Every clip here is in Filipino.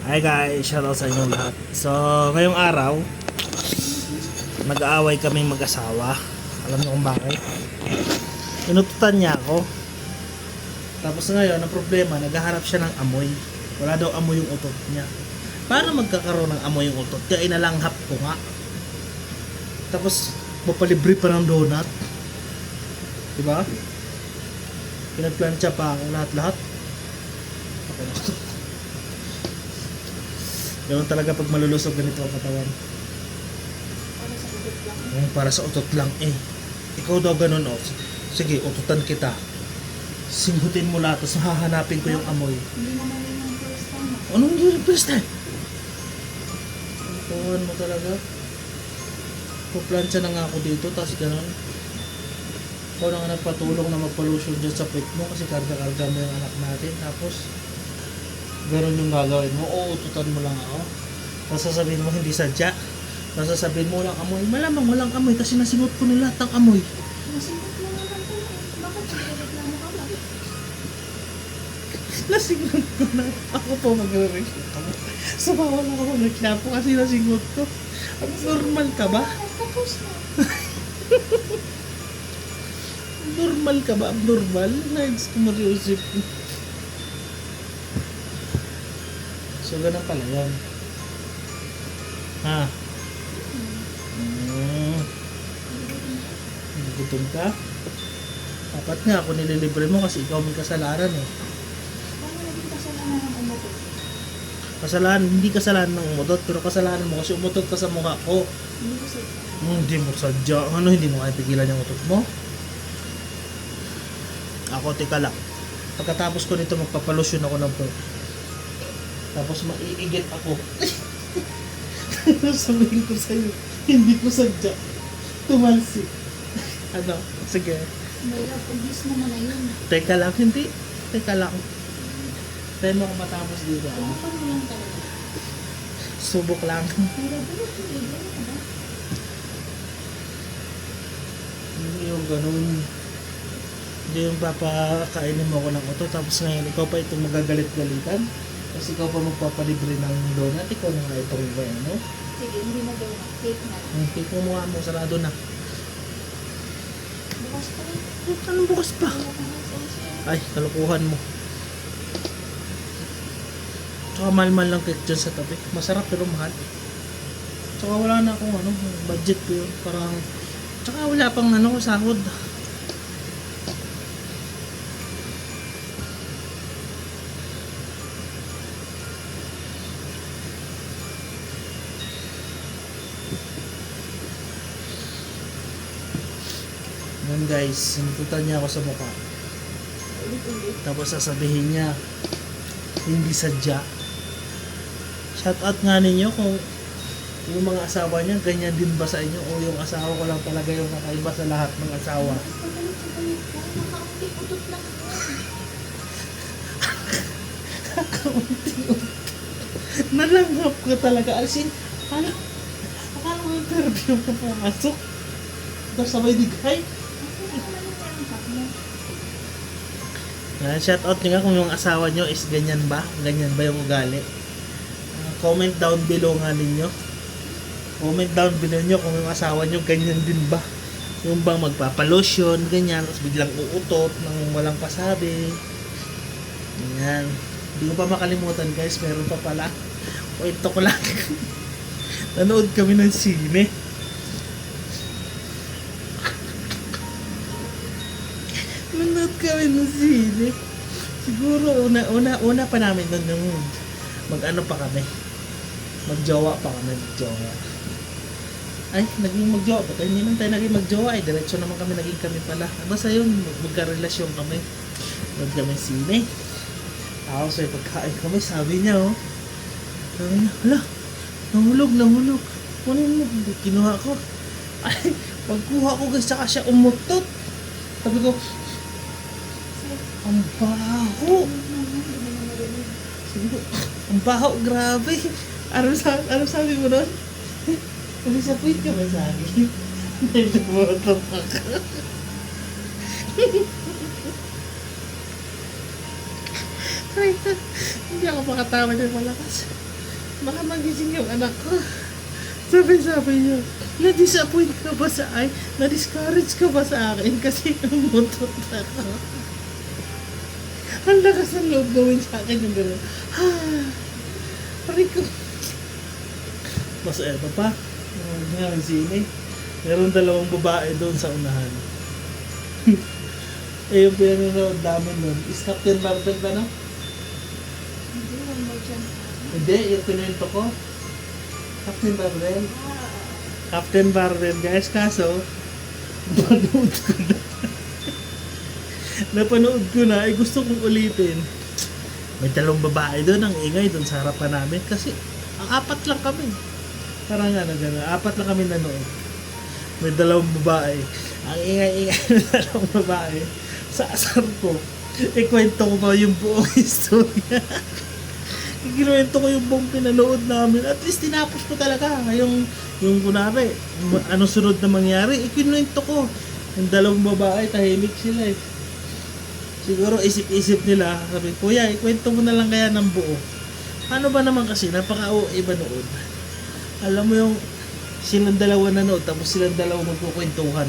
Hi guys, shoutout sa inyong lahat. So, ngayong araw, nag-aaway kaming mag-asawa. Alam niyo kung bakit? Inututan niya ako. Tapos ngayon, ang problema, naghahanap siya ng amoy. Wala daw amoy yung utot niya. Paano magkakaroon ng amoy yung utot? Kaya inalanghap ko nga. Tapos, mapalibre pa ng donut. Diba? Pinagplansya pa ako lahat-lahat. Okay na ito. Ganun talaga pag malulusog ganito ang katawan. Para sa utot lang eh. Ikaw daw ganun oh. Sige, ututan kita. Singhutin mo lahat, tapos hahanapin ko yung amoy. Hindi naman yun yung first time. Anong hindi yung first time? Tuhan mo talaga. Puplansya na nga ako dito, tapos ganun. Ikaw na nga nagpatulong na magpa-lotion dyan sa pet mo kasi karga-karga mo yung anak natin. Tapos, ganun yung gagawin mo. Oo, ututan mo lang ako. Tapos sasabihin mo hindi sadya. Tapos sasabihin mo walang amoy. Malamang walang amoy kasi nasingot ko na lahat ng amoy. Nasingot mo naman ko eh. Bakit nagreklamo ka ba? Nasingot ko na. Ako po magre-reklamo. So, bawal ako magreklamo kasi nasingot ko. Normal ka ba? Tapos na. Normal ka ba? Abnormal? Nice ko mariusip. So, ganun pala yan. Ha? Gutom ka? Dapat nga ako nililibre mo kasi ikaw may kasalanan eh. Paano naging kasalanan ng umutot? Kasalanan, hindi kasalanan ng umutot, pero kasalanan mo kasi umutot ka sa mukha ko. Hindi ko sa... Hindi mo sadya. Ano, hindi mo kaya pigilan yung utot mo? Ako, teka lang. Pagkatapos ko nito, magpapalusyon ako ng puwet. Tapos maiigit ako. Sabihin ko sa'yo, hindi ko sadya. Tumalsik. Ano? Sige. Mayroon, pag-use mo na yun. Teka lang, hindi. Teka lang. Tayo mo ako matapos dito. Subukan mo lang talaga. Subok lang. Mayroon, pag-use mo ba? Hindi yung ganun. Hindi yung papakainin mo ako ng uto. Tapos ngayon, ikaw pa itong magagalit-galitan. Tapos ikaw pa magpapalibre ng donut. Ikaw na nga itong ano. Sige, hindi na daw na. Cake na lang. Cake mo mukha mo, sarado na. Bukas pa rin. Anong bukas pa? Wala pa nga sa isa. Ay, kalukuhan mo. Tsaka mahal-mahal lang cake dyan sa tabi. Masarap pero mahal. Tsaka wala na akong budget ko yun. Parang, tsaka wala pang sahod. Yan guys, sinututan niya ako sa mukha. Ulit-ulit. Tapos sasabihin niya, hindi sadya. Shoutout nga ninyo kung yung mga asawa niya, ganyan din ba sa inyo? O yung asawa ko lang talaga yung kakaiba sa lahat ng asawa? Pagalit sa galit ka. Nakaunti-utot lang ako. Kaunti-unti. Nalanghap ka talaga. Alsin, akala mo yung interview mo pumasok? Tapos sabay digay. Ako naman yung parang mo. Shoutout nyo nga kung yung asawa nyo is ganyan ba? Ganyan ba yung ugali? Comment down below nga ninyo. Comment down below nyo kung yung asawa nyo ganyan din ba? Yung bang magpapalotion, ganyan, tapos biglang uutot nang walang pasabi. Ganyan. Hindi ko pa makalimutan guys, meron pa pala. Kwento ko lang. Nanood kami ng sine. Nanood kami ng sine. Siguro una pa namin nun yung mag-ano pa kami. Magjowa pa kami, magjowa. Ay, naging magjowa pa. Hindi naman tayo naging magjowa eh. Diretso naman kami, naging kami pala. Basta yun, magkarelasyon kami. Nanood kami sine. Tapos ay pagkain kami, sabi niya sabi niya, hala, nahulog. Kunin mo, kinuha ko. Ay, pagkuha ko guys, saka siya umutot. Sabi ko, ang baho. Sabi ko, ang baho, grabe. Ano sabi mo nun? Disappoint ka ba sa akin? Nagbumoto pa ka. Ay, hindi ako makatawa ng malakas. baka magising yung anak ko. Sabi niya, na-disappoint ka ba sa ay? Na-discourage ka ba sa akin? Kasi umutot ako. Ang lakas ng loob gawin sa akin yung gano'n. Ha! Pari ko. Mas eto pa. Ngayon sine. Meron dalawang babae doon sa unahan. Yung pinanonood namin nun. Is Captain Marvel ba no? Hindi, one more chance. Hindi, yung pinento ko. Captain Marvel. Captain Marvel guys, kaso napanood ko na. Napanood ko na, ay gusto kong ulitin. May dalawang babae doon, ang ingay doon sa harapan namin kasi ang apat lang kami. Parang ano gano'n, apat lang kami nanood. May dalawang babae. Ang ingay-ingay ng dalawang babae. Sa asar ko, ikwento ko pa yung buong istorya. Ikinuwento ko yung buong pinanood namin. At least tinapos ko talaga. Yung kunwari, ano sunod na mangyari, ikinuwento ko. Yung dalawang babae, tahimik sila eh. Siguro isip-isip nila, sabi, Kuya, ikwento mo na lang kaya ng buo. Ano ba naman kasi, napaka-OA ba noon? Alam mo yung silang dalawa nanood, tapos silang dalawa magkukwentuhan.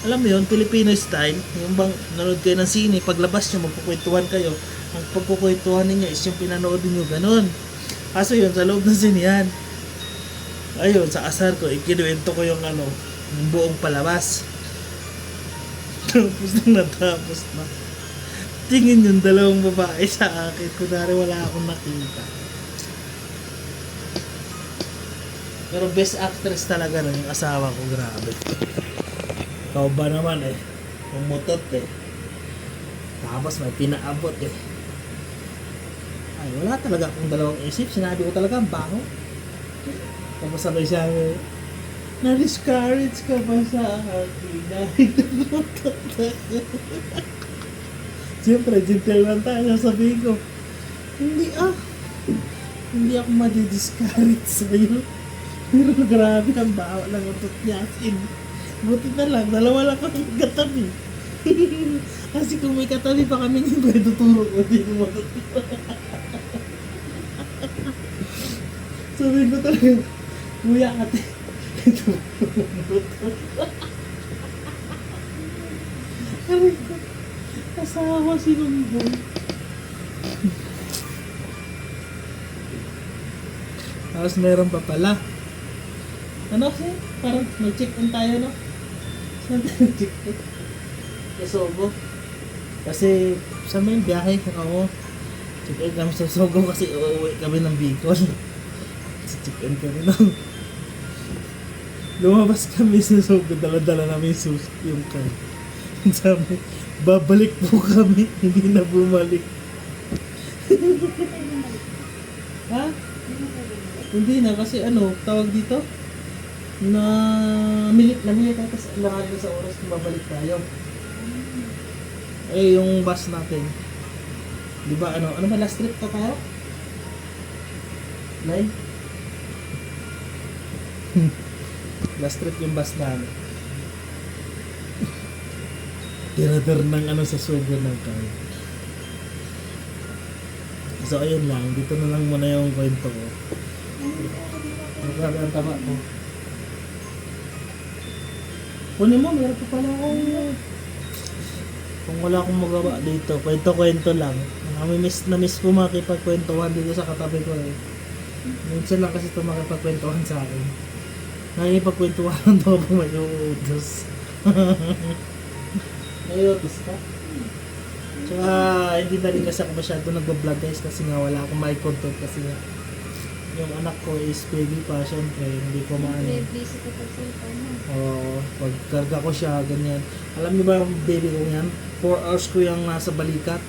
Alam mo yun, Filipino style, yung bang nanood kayo ng sine, paglabas nyo, magkukwentuhan kayo. Ang pagkukwentuhan ninyo is yung pinanood ninyo, ganun. Kaso yun, sa loob ng sinihan. Ayun, sa asar ko, ikinuwento ko yung yung buong palabas. Tapos nang natapos na. Tingin yung dalawang babae sa akin, kunwari wala akong nakita. Pero best actress talaga nun, yung asawa ko, grabe. Ikaw ba naman eh, umutot eh. Tapos may pinaabot eh. Ay, wala talaga akong dalawang isip. Sinabi ko talaga, ang baho. Tapos sabay siya, na-discourage ka pa sa akin dahil umutot ako. Siyempre, gentleman tayo. Sabihin ko, hindi ako madi-discourage sa'yo. Pero grabe ang baho lang utot niya. Buti na lang, dalawa lang kami katabi. Kasi kung may katabi pa kami, hindi pwede tuturo ko. Hindi ko matuturo. Sabihin ko talaga, Kuya, ate. Ito. Sabi ko, asawa si Lumboy. Tapos meron pa pala. Ano kasi? Parang mag-check-in tayo, no? Saan tayo mag-check-in? Sa Sogo. Kasi, saan ba yung biyahe? Oo. Check-in kami sa Sogo kasi uuwi kami ng Bicol. Check-in kami, no? Lumabas kami sa Sogo, dala-dala namin yung card. Sabi, babalik po kami, hindi na bumalik. Ha? Hindi na, kasi tawag dito? Namili tayo kasi langan na sa oras kung babalik tayo. Eh, yung bus natin. Di ba, ano ba last trip pa tayo? 9? Last trip yung bus namin. Tiradar ng sa Sogo ng car. So, ayun lang. Dito na lang muna yung kwento ko. Grabe ang taba ko. Kunin mo, meron pa pala akong kung wala akong magawa dito, kwento-kwento lang. Na-miss ko makipagkwentuhan dito sa katabi ko eh. Minsan lang kasi ito makipagkwentuhan sa akin. Nakikipagkwentuhan lang daw kung may uutos. May uutos ka? Tsaka hindi na rin kasi ako masyado nagbablog guys kasi nga wala akong may content kasi nga yung anak ko is baby pa, syempre hindi ko maano. Busy ka pag cellphone mo. Oo, pagkarga ko siya, ganyan. Alam niyo ba yung baby ko yan? 4 hours ko yung nasa balikat.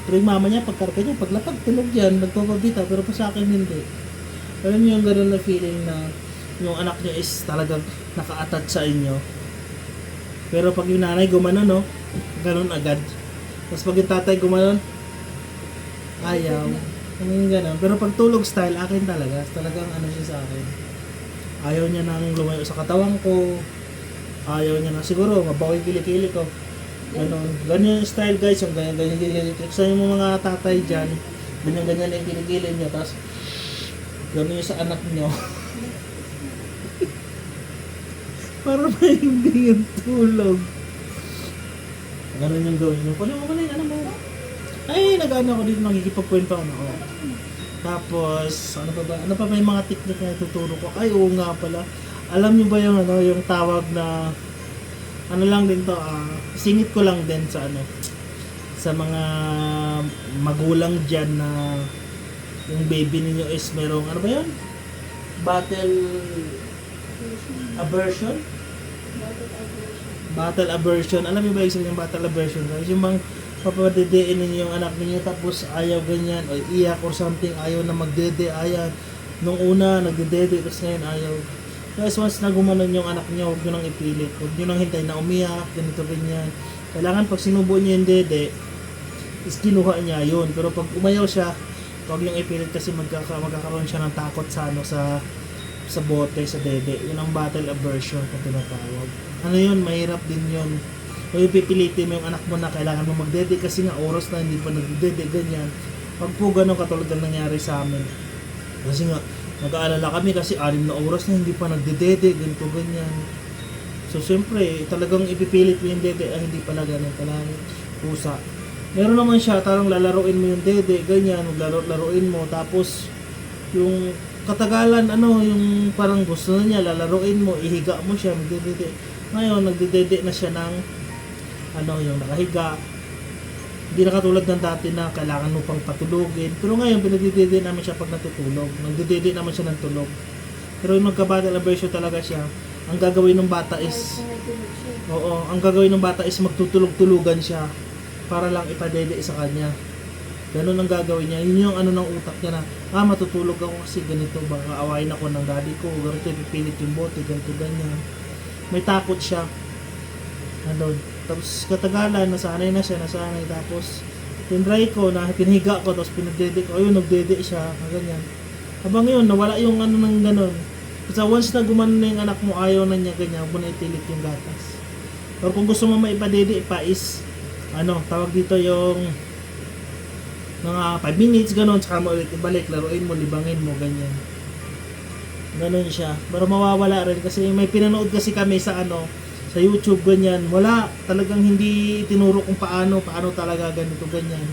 Pero yung mama niya, pagkarga niya, paglapag, tulog yan, nagpapabita, pero pa sa akin hindi. Alam niyo yung gano'n na feeling na yung anak niya is talagang naka-attach sa inyo. Pero pag yung nanay gumanon, no, gano'n agad. Tapos pag yung tatay gumanon, ayaw. Yung gano'n. Pero pag tulog style, akin talaga. Talagang siya sa akin. Ayaw niya nang lumayo sa katawan ko. Ayaw niya na siguro, mabawi kilikili ko. Ganon. Ganyan yung style guys. Yung ganyan kilikili. So yung mga tatay dyan, ganyan yung kilikili niya. Tapos Gano'n yung sa anak nyo. Para hindi yung tulog. Ganun yung gawin nyo. Kunin mo yung ano mo. Ay, nag-ano ako dito, nakikipag-point pa ako. Tapos, ano pa ba? Ano pa ba yung mga technique na tuturo ko? Ay, oo nga pala. Alam nyo ba yung ano, yung tawag na ano lang din to, singit ko lang din sa ano, sa mga magulang dyan na yung baby ninyo is merong, ano ba yun? Battle aversion? Battle aversion. Alam niyo ba yung sabihin ng battle aversion? Yung bang papadidein ninyo yung anak niyo tapos ayaw ganyan o iyak or something, ayaw na magdede, ayan. Nung una, nagdedede, tapos ngayon ayaw. Guys, once na gumanon yung anak niyo, huwag nyo nang ipilit. Huwag nyo nang hintay na umiyak, ganito, ganyan. Kailangan pag sinubo niyo yung dede, is kinuha niya yun. Pero pag umayaw siya, huwag nyo ipilit kasi magkakaroon siya ng takot sa ano, sa bote, sa dede. Yun ang battle aversion kung tinatawag. Ano yun, mahirap din yun. Kung ipipilitin mo yung anak mo na kailangan mo magdede kasi nga oras na hindi pa nagdede, ganyan. Pag po ganun katulad ng nangyari sa amin. Kasi nga, nag-aalala kami kasi 6 na oras na hindi pa nagdedede, ganito, ganyan. So, siyempre, talagang ipipilit mo yung dede, hindi pala ganun, kailangan pusa. Meron naman siya, tarang lalaroin mo yung dede, ganyan, laruin mo, tapos, yung katagalan, ano, yung parang gusto na niya, lalaroin mo, ihiga mo siya, magdedede. Ngayon, nagdedede na siya ng, ano, yung nakahiga. Hindi na katulad ng dati na kailangan mo pang patulogin. Pero ngayon, pinagdidede namin siya pag natutulog. Nagdedede naman siya ng tulog. Pero yung magka-battle aversion talaga siya, ang gagawin ng bata is, oo, ang gagawin ng bata is magtutulog-tulugan siya para lang ipadede sa kanya. Ganun ang gagawin niya. Yun yung ano ng utak niya na, matutulog ako kasi ganito, baka awayin ako ng daddy ko, ganito, pipilit yung bote, ganito, ganyan. May takot siya. Ano, tapos katagalan, nasanay na siya, tapos tinry ko, na pinahiga ko, tapos pinagdede ko, ayun, nagdede siya, ganyan. Habang yun, nawala yung ano ng ganun. Kasi once na gumanon na yung anak mo, ayaw na niya, ganyan, huwag mo na itilit yung gatas. Pero kung gusto mo maipadede pa is, ano, tawag dito yung mga 5 minutes, ganun, saka mo ulit ibalik, laruin mo, libangin mo, ganyan. Ganun siya. Pero mawawala rin kasi may pinanood kasi kami sa ano, sa YouTube, ganyan. Wala, talagang hindi tinuro kung paano talaga ganito, ganyan.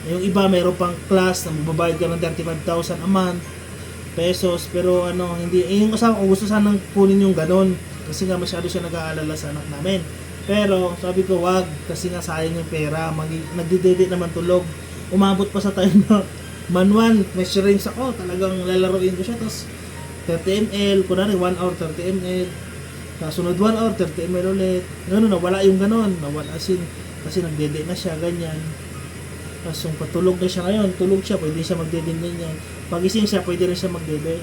Yung iba, mayroon pang class na magbabayad ka ng 35,000 a month, pesos, pero ano, hindi, yung asawa ko gusto sanang kunin yung ganon, kasi nga masyado siya nag-aalala sa anak namin. Pero, sabi ko, wag, kasi nga sayang yung pera, nagdidede naman tulog. Umabot pa sa time na man measurings ako, talagang lalaroin ko siya, tapos 30 ml, kunwari 1 hour 30 ml, kasunod 1 hour 30 ml ulit, gano'n, nawala yung gano'n, nawala kasi nagdede na siya, ganyan. Tapos yung patulog na siya ngayon, tulog siya, pwede siya magdede ganyan. Pagising siya, pwede rin siya magdede.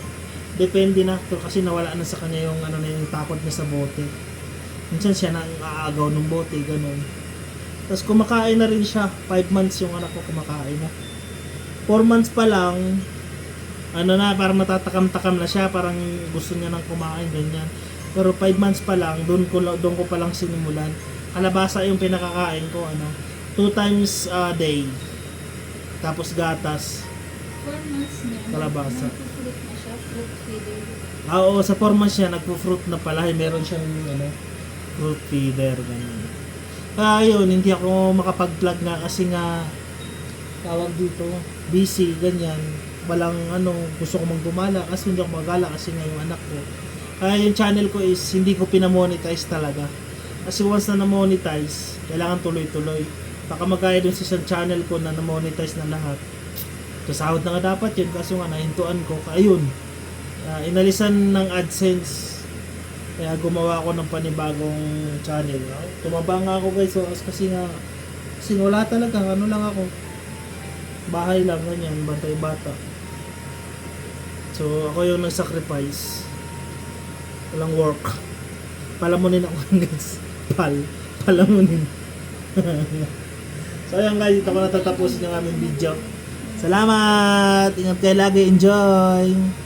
Depende na, kasi nawala na sa kanya yung, ano na yung takot niya sa bote. Minsan siya nang aagaw ng bote, gano'n. Tapos kumakain na rin siya, 5 months yung anak ko kumakain na. 4 months pa lang, ano na, parang matatakam-takam na siya, parang gusto niya nang kumain, ganyan. Pero 5 months pa lang, doon ko pa lang sinimulan. Kalabasa yung pinakakain ko, ano, 2 times a day. Tapos gatas. 4 months niya. Kalabasa. Nagpo-fruit na siya, fruit feeder. Oo, sa 4 months siya, nagpo-fruit na pala. Meron siyang, ano, fruit feeder, ganyan. Yun, hindi ako makapag-vlog nga kasi nga, tawag dito, busy, ganyan. Walang ano, gusto ko maggumala kasi hindi ako magala kasi nga yung anak ko. Kaya yung channel ko is hindi ko pinamonetize talaga. Kasi once na na-monetize, kailangan tuloy-tuloy. Baka magkaya dun sa isang channel ko na na-monetize na lahat. Kasahod na nga dapat yun, kaso nga nahintuan ko. Kaya yun, inalisan ng AdSense. Kaya gumawa ako ng panibagong channel. Tumaba nga ako guys, so, kasi wala talaga, ano lang ako. Bahay lang, ganyan, bantay bata. So, ako yung nag-sacrifice. Walang work. Palamunin ako guys. Palamunin. So, ayan guys, dito ko natatapusin yung aming video. Salamat! Ingat kayo lagi. Enjoy!